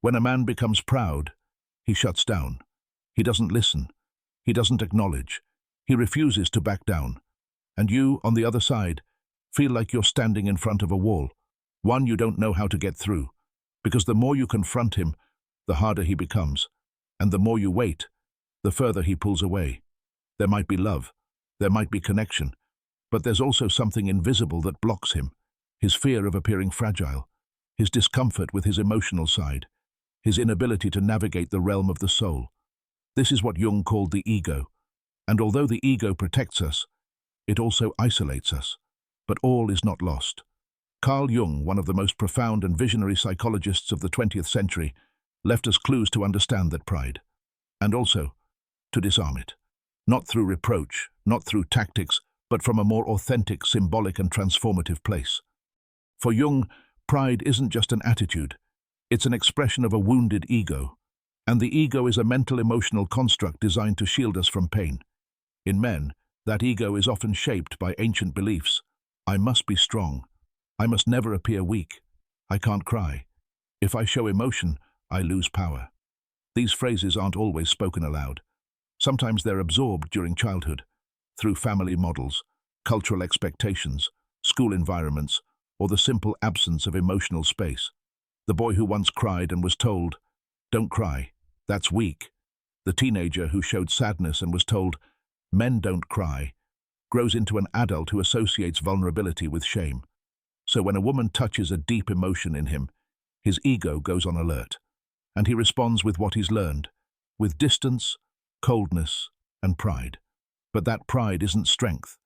When a man becomes proud, he shuts down. He doesn't listen. He doesn't acknowledge. He refuses to back down. And you, on the other side, feel like you're standing in front of a wall, one you don't know how to get through, because the more you confront him, the harder he becomes, and the more you wait, the further he pulls away. There might be love, there might be connection, but there's also something invisible that blocks him, his fear of appearing fragile, his discomfort with his emotional side, his inability to navigate the realm of the soul. This is what Jung called the ego, and although the ego protects us, it also isolates us. But all is not lost. Carl Jung, one of the most profound and visionary psychologists of the 20th century, left us clues to understand that pride, and also to disarm it. Not through reproach, not through tactics, but from a more authentic, symbolic and transformative place. For Jung, pride isn't just an attitude, it's an expression of a wounded ego, and the ego is a mental emotional construct designed to shield us from pain. In men, that ego is often shaped by ancient beliefs. I must be strong. I must never appear weak. I can't cry. If I show emotion, I lose power. These phrases aren't always spoken aloud. Sometimes they're absorbed during childhood, through family models, cultural expectations, school environments, or the simple absence of emotional space. The boy who once cried and was told, "Don't cry, that's weak." The teenager who showed sadness and was told, "Men don't cry," grows into an adult who associates vulnerability with shame. So when a woman touches a deep emotion in him, his ego goes on alert, and he responds with what he's learned, with distance, coldness, and pride. But that pride isn't strength.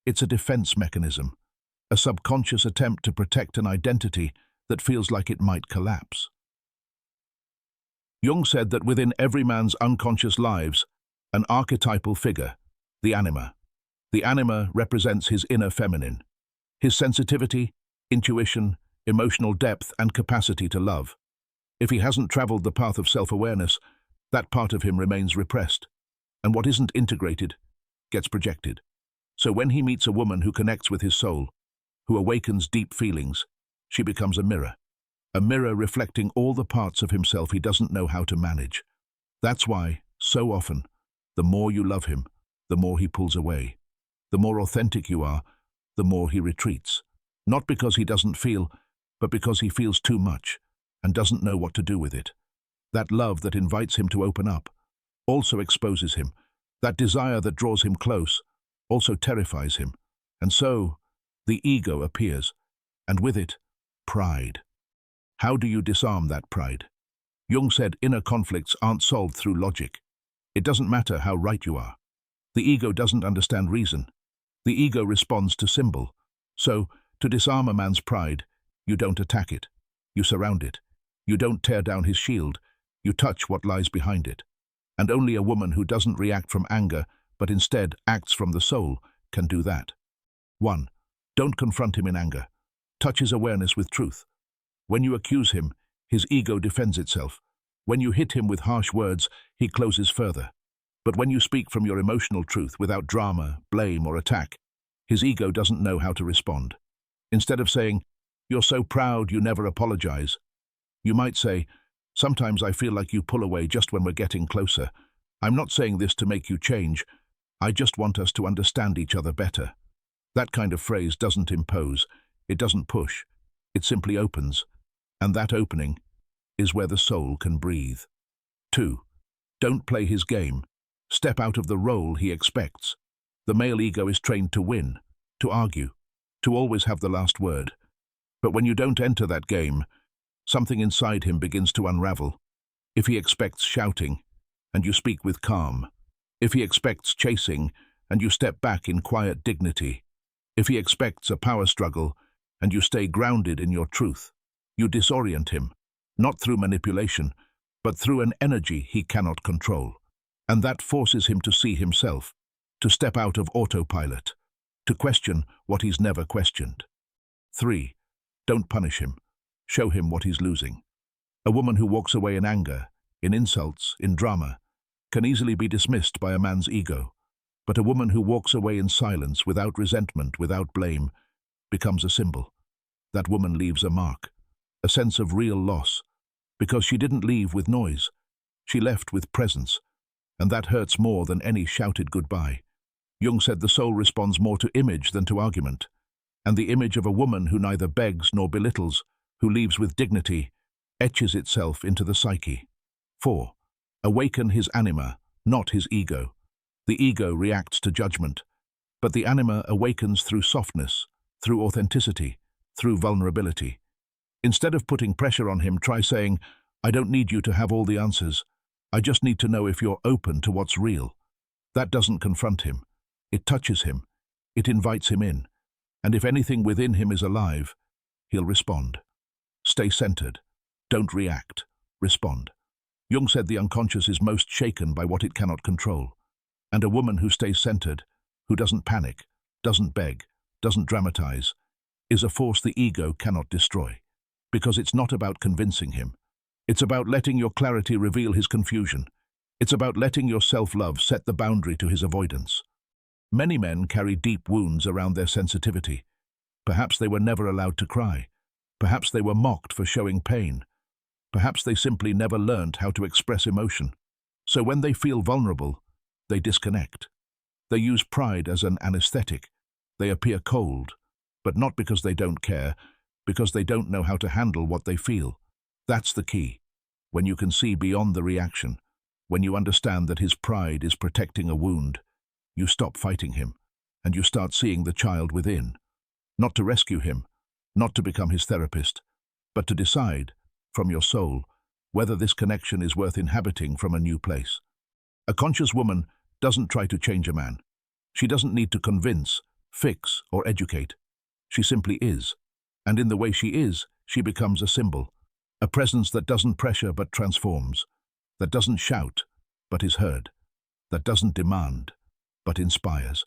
It's a defense mechanism, a subconscious attempt to protect an identity that feels like it might collapse. Jung said that within every man's unconscious lives, an archetypal figure, the anima. The anima represents his inner feminine, his sensitivity, intuition, emotional depth, and capacity to love. If he hasn't traveled the path of self-awareness, that part of him remains repressed, and what isn't integrated gets projected. So when he meets a woman who connects with his soul, who awakens deep feelings, she becomes a mirror reflecting all the parts of himself he doesn't know how to manage. That's why, so often, the more you love him, the more he pulls away. The more authentic you are, the more he retreats. Not because he doesn't feel, but because he feels too much and doesn't know what to do with it. That love that invites him to open up also exposes him. That desire that draws him close also terrifies him. And so, the ego appears, and with it, pride. How do you disarm that pride? Jung said inner conflicts aren't solved through logic. It doesn't matter how right you are. The ego doesn't understand reason. The ego responds to symbol. So, to disarm a man's pride, you don't attack it. You surround it. You don't tear down his shield. You touch what lies behind it. And only a woman who doesn't react from anger, but instead acts from the soul, can do that. 1. Don't confront him in anger. Touch his awareness with truth. When you accuse him, his ego defends itself. When you hit him with harsh words, he closes further. But when you speak from your emotional truth without drama, blame, or attack, his ego doesn't know how to respond. Instead of saying, "You're so proud you never apologize," you might say, "Sometimes I feel like you pull away just when we're getting closer. I'm not saying this to make you change. I just want us to understand each other better." That kind of phrase doesn't impose. It doesn't push. It simply opens. And that opening is where the soul can breathe. 2. Don't play his game. Step out of the role he expects. The male ego is trained to win, to argue, to always have the last word. But when you don't enter that game, something inside him begins to unravel. If he expects shouting, and you speak with calm. If he expects chasing, and you step back in quiet dignity. If he expects a power struggle, and you stay grounded in your truth. You disorient him, not through manipulation, but through an energy he cannot control. And that forces him to see himself, to step out of autopilot, to question what he's never questioned. 3. Don't punish him. Show him what he's losing. A woman who walks away in anger, in insults, in drama, can easily be dismissed by a man's ego. But a woman who walks away in silence, without resentment, without blame, becomes a symbol. That woman leaves a mark, a sense of real loss, because she didn't leave with noise. She left with presence, and that hurts more than any shouted goodbye. Jung said the soul responds more to image than to argument, and the image of a woman who neither begs nor belittles, who leaves with dignity, etches itself into the psyche. 4. Awaken his anima, not his ego. The ego reacts to judgment, but the anima awakens through softness, through authenticity, through vulnerability. Instead of putting pressure on him, try saying, "I don't need you to have all the answers. I just need to know if you're open to what's real." That doesn't confront him. It touches him. It invites him in. And if anything within him is alive, he'll respond. Stay centered. Don't react. Respond. Jung said the unconscious is most shaken by what it cannot control. And a woman who stays centered, who doesn't panic, doesn't beg, doesn't dramatize, is a force the ego cannot destroy. Because it's not about convincing him. It's about letting your clarity reveal his confusion. It's about letting your self-love set the boundary to his avoidance. Many men carry deep wounds around their sensitivity. Perhaps they were never allowed to cry. Perhaps they were mocked for showing pain. Perhaps they simply never learned how to express emotion. So when they feel vulnerable, they disconnect. They use pride as an anesthetic. They appear cold, but not because they don't care, because they don't know how to handle what they feel. That's the key. When you can see beyond the reaction, when you understand that his pride is protecting a wound, you stop fighting him, and you start seeing the child within. Not to rescue him, not to become his therapist, but to decide, from your soul, whether this connection is worth inhabiting from a new place. A conscious woman doesn't try to change a man. She doesn't need to convince, fix, or educate. She simply is. And in the way she is, she becomes a symbol, a presence that doesn't pressure but transforms, that doesn't shout but is heard, that doesn't demand but inspires,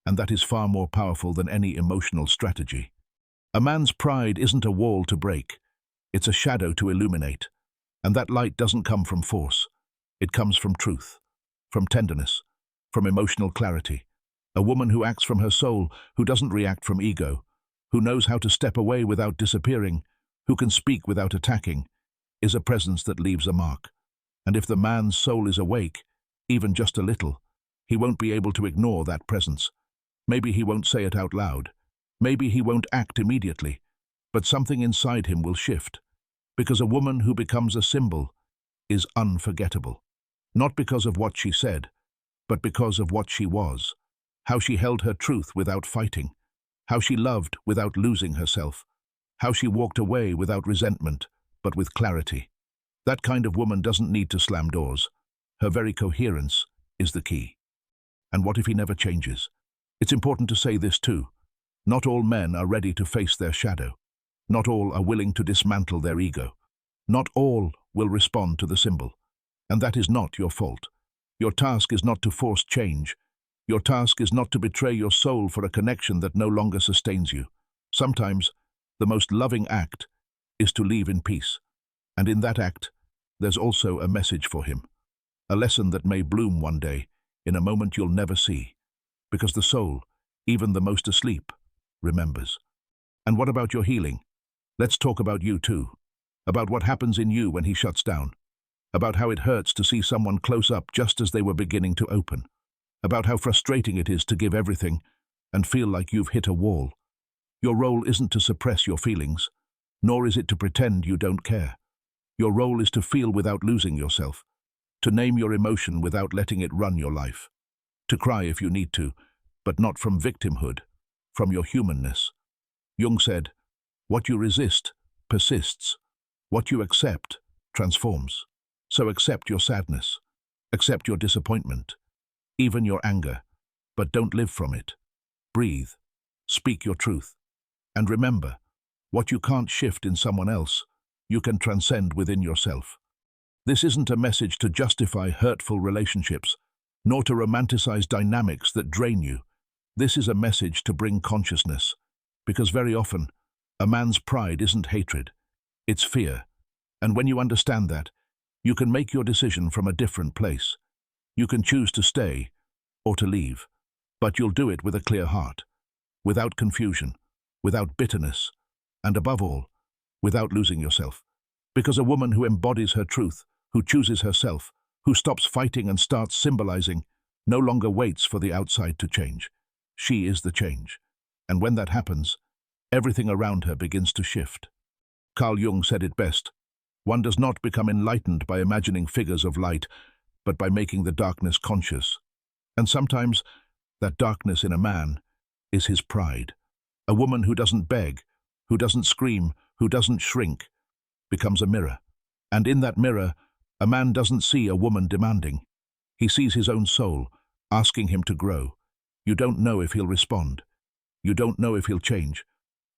and that is far more powerful than any emotional strategy. A man's pride isn't a wall to break, it's a shadow to illuminate, and that light doesn't come from force. It comes from truth, from tenderness, from emotional clarity. A woman who acts from her soul, who doesn't react from ego, who knows how to step away without disappearing, who can speak without attacking, is a presence that leaves a mark. And if the man's soul is awake, even just a little, he won't be able to ignore that presence. Maybe he won't say it out loud. Maybe he won't act immediately. But something inside him will shift. Because a woman who becomes a symbol is unforgettable. Not because of what she said, but because of what she was. How she held her truth without fighting. How she loved without losing herself. How she walked away without resentment, but with clarity. That kind of woman doesn't need to slam doors. Her very coherence is the key. And what if he never changes? It's important to say this too. Not all men are ready to face their shadow. Not all are willing to dismantle their ego. Not all will respond to the symbol. And that is not your fault. Your task is not to force change. Your task is not to betray your soul for a connection that no longer sustains you. Sometimes, the most loving act is to leave in peace. And in that act, there's also a message for him. A lesson that may bloom one day, in a moment you'll never see. Because the soul, even the most asleep, remembers. And what about your healing? Let's talk about you too. About what happens in you when he shuts down. About how it hurts to see someone close up just as they were beginning to open. About how frustrating it is to give everything and feel like you've hit a wall. Your role isn't to suppress your feelings, nor is it to pretend you don't care. Your role is to feel without losing yourself, to name your emotion without letting it run your life, to cry if you need to, but not from victimhood, from your humanness. Jung said, "What you resist persists. What you accept transforms." So accept your sadness, accept your disappointment, even your anger, but don't live from it. Breathe, speak your truth, and remember, what you can't shift in someone else, you can transcend within yourself. This isn't a message to justify hurtful relationships, nor to romanticize dynamics that drain you. This is a message to bring consciousness, because very often, a man's pride isn't hatred, it's fear. And when you understand that, you can make your decision from a different place. You can choose to stay or to leave, but you'll do it with a clear heart, without confusion, without bitterness, and above all, without losing yourself. Because a woman who embodies her truth, who chooses herself, who stops fighting and starts symbolizing, no longer waits for the outside to change. She is the change. And when that happens, everything around her begins to shift. Carl Jung said it best: one does not become enlightened by imagining figures of light, but by making the darkness conscious. And sometimes that darkness in a man is his pride. A woman who doesn't beg, who doesn't scream, who doesn't shrink, becomes a mirror. And in that mirror, a man doesn't see a woman demanding. He sees his own soul, asking him to grow. You don't know if he'll respond. You don't know if he'll change,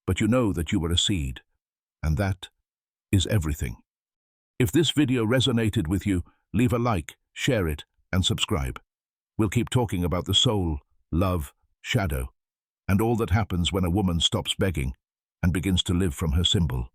but you know that you were a seed. And that is everything. If this video resonated with you, leave a like, share it, and subscribe. We'll keep talking about the soul, love, shadow, and all that happens when a woman stops begging and begins to live from her symbol.